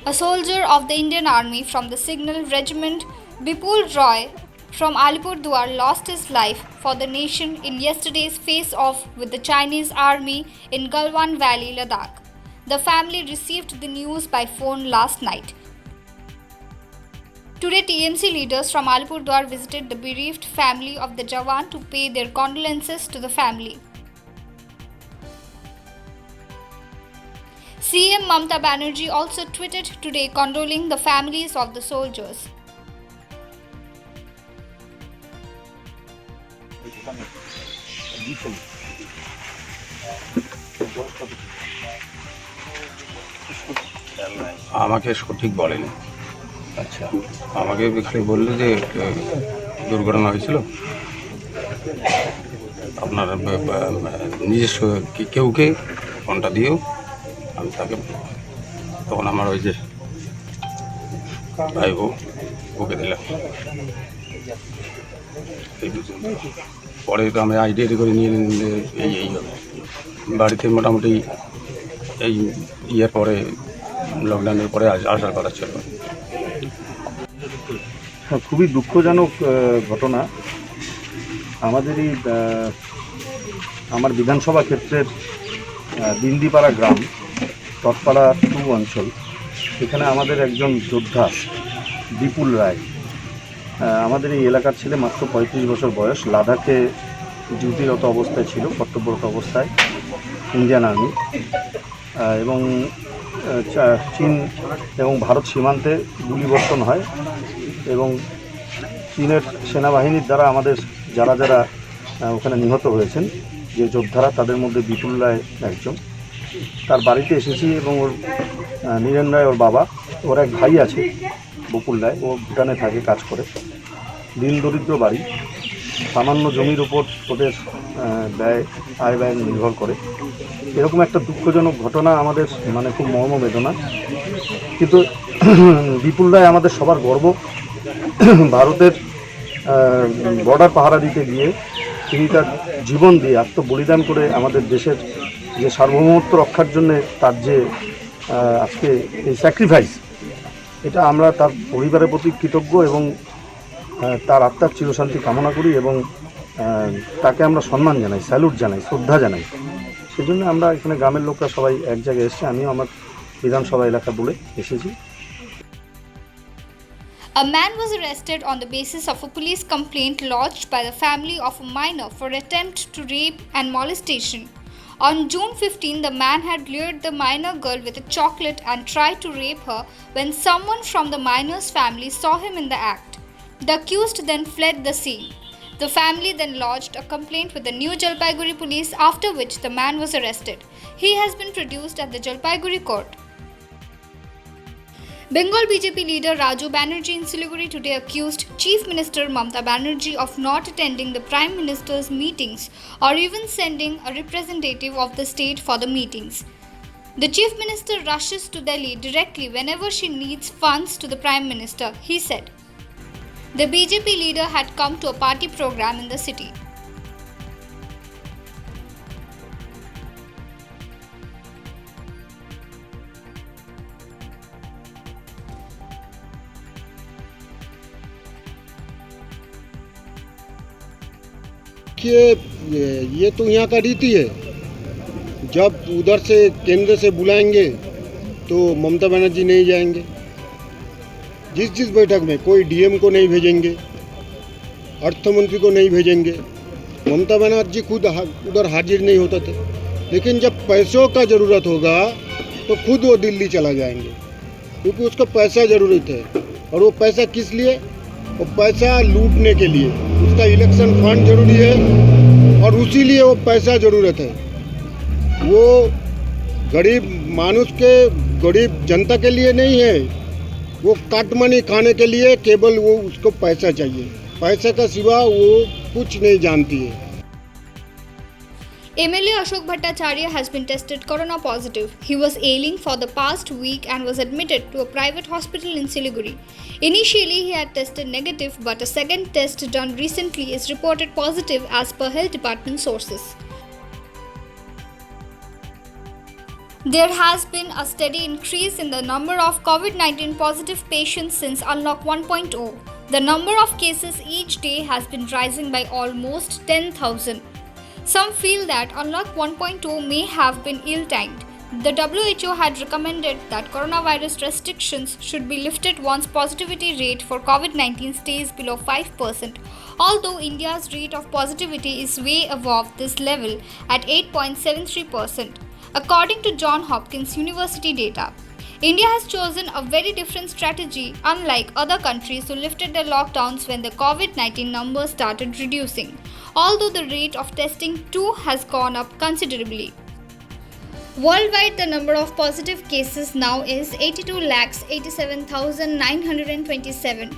A soldier of the Indian Army from the Signal Regiment, Bipul Roy from Alipurduar lost his life for the nation in yesterday's face-off with the Chinese army in Galwan Valley, Ladakh. The family received the news by phone last night. Today, TMC leaders from Alipurduar visited the bereaved family of the Jawan to pay their condolences to the family. CM Mamata Banerjee also tweeted today condoling the families of the soldiers. আমাকে সঠিক বলেনি। আচ্ছা, আমাকে খালি বললো যে দুর্ঘটনা হয়েছিল, আপনার নিজস্ব কেউকে ফোনটা দিয়েও আমি তাকে, তখন আমার ওই যে ভাই ওকে দিলাম। এই দুজন পরে তো আমি আইডিয়া করে নিয়ে এই বাড়িতে মোটামুটি এই ইয়ের পরে লকডাউনের পরে আসার কথা ছিল। খুবই দুঃখজনক ঘটনা। আমাদেরই আমার বিধানসভা ক্ষেত্রের দিন্দিপাড়া গ্রাম, তৎপাড়া 2 অঞ্চল, এখানে আমাদের একজন যোদ্ধা বিপুল রায়, আমাদের এই এলাকার ছেলে, মাত্র 35 বছর বয়স, লাদাখে ডিউটিরত অবস্থায় ছিল, কর্তব্যরত অবস্থায় ইন্ডিয়ান আর্মি, এবং চীন এবং ভারত সীমান্তে গুলিবর্ষণ হয় এবং চীনের সেনাবাহিনীর দ্বারা আমাদের যারা যারা ওখানে নিহত হয়েছেন যে যোদ্ধারা, তাদের মধ্যে বিপুল রায় একজন। তার বাড়িতে এসেছি এবং ওর নীরেন রায় ওর বাবা, ওর এক ভাই আছে বকুল রায়, ও ভুটানে থাকে, কাজ করে, দিন দরিদ্র বাড়ি, সামান্য জমির উপর ওদের আয় ব্যয় নির্ভর করে। এরকম একটা দুঃখজনক ঘটনা আমাদের মানে খুব মর্মবেদনা। কিন্তু বিপুল রায় আমাদের সবার গর্ব। ভারতের বর্ডার পাহারা দিতে গিয়ে তিনি তার জীবন দিয়ে আত্মবলিদান করে আমাদের দেশের যে সার্বভৌমত্ব রক্ষার জন্যে তার যে আজকে এই স্যাক্রিফাইস, এটা আমরা তার পরিবারের প্রতি কৃতজ্ঞ এবং তার আত্মার চিরশান্তি কামনা করি এবং তাকে আমরা সম্মান জানাই, স্যালুট জানাই, শ্রদ্ধা জানাই। সেজন্য আমরা এখানে গ্রামের লোকরা সবাই এক জায়গায় এসেছি, আমিও আমার বিধানসভা এলাকা বলে এসেছি। A man was arrested on the basis of a police complaint lodged by the family of a minor for attempt to rape and molestation. On June 15, the man had lured the minor girl with a chocolate and tried to rape her when someone from the minor's family saw him in the act. The accused then fled the scene. The family then lodged a complaint with the New Jalpaiguri police, after which the man was arrested. He has been produced at the Jalpaiguri court. Bengal BJP leader Raju Banerjee in Siliguri today accused Chief Minister Mamata Banerjee of not attending the Prime Minister's meetings or even sending a representative of the state for the meetings. The Chief Minister rushes to Delhi directly whenever she needs funds to the Prime Minister, he said. The BJP leader had come to a party program in the city. ये तो यहाँ का रीति है, जब उधर से केंद्र से बुलाएंगे तो ममता बनर्जी नहीं जाएंगे। जिस बैठक में कोई डीएम को नहीं भेजेंगे, अर्थ मंत्री को नहीं भेजेंगे, ममता बनर्जी खुद उधर हाजिर नहीं होते थे। लेकिन जब पैसों का ज़रूरत होगा तो खुद वो दिल्ली चला जाएंगे, क्योंकि उसको पैसा ज़रूरत है। और वो पैसा किस लिए? वो पैसा लूटने के लिए, उसका इलेक्शन फंड जरूरी है और उसी लिए वो पैसा ज़रूरत है। वो गरीब मानुष के, गरीब जनता के लिए नहीं है, वो कट मनी खाने के लिए केवल वो उसको पैसा चाहिए, पैसे का सिवा वो कुछ नहीं जानती है। MLA Ashoke Bhattacharya has been tested corona positive. He was ailing for the past week and was admitted to a private hospital in Siliguri. Initially, he had tested negative, but a second test done recently is reported positive as per health department sources. There has been a steady increase in the number of COVID-19 positive patients since Unlock 1.0. The number of cases each day has been rising by almost 10,000. Some feel that Unlock 1.0 may have been ill-timed. The WHO had recommended that coronavirus restrictions should be lifted once positivity rate for COVID-19 stays below 5%, although India's rate of positivity is way above this level at 8.73%. According to Johns Hopkins University data, India has chosen a very different strategy unlike other countries who lifted their lockdowns when the COVID-19 numbers started reducing, although the rate of testing too has gone up considerably. Worldwide, the number of positive cases now is 82,87,927,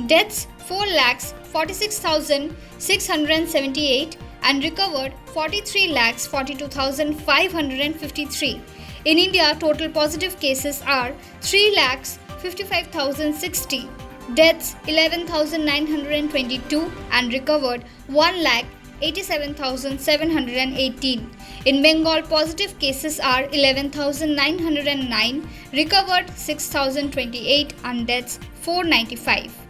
deaths 4,46,678 and recovered 43,42,553. In India, total positive cases are 3,55,060, deaths 11,922 and recovered 1,87,718. In Bengal, positive cases are 11,909, recovered 6,028 and deaths 495.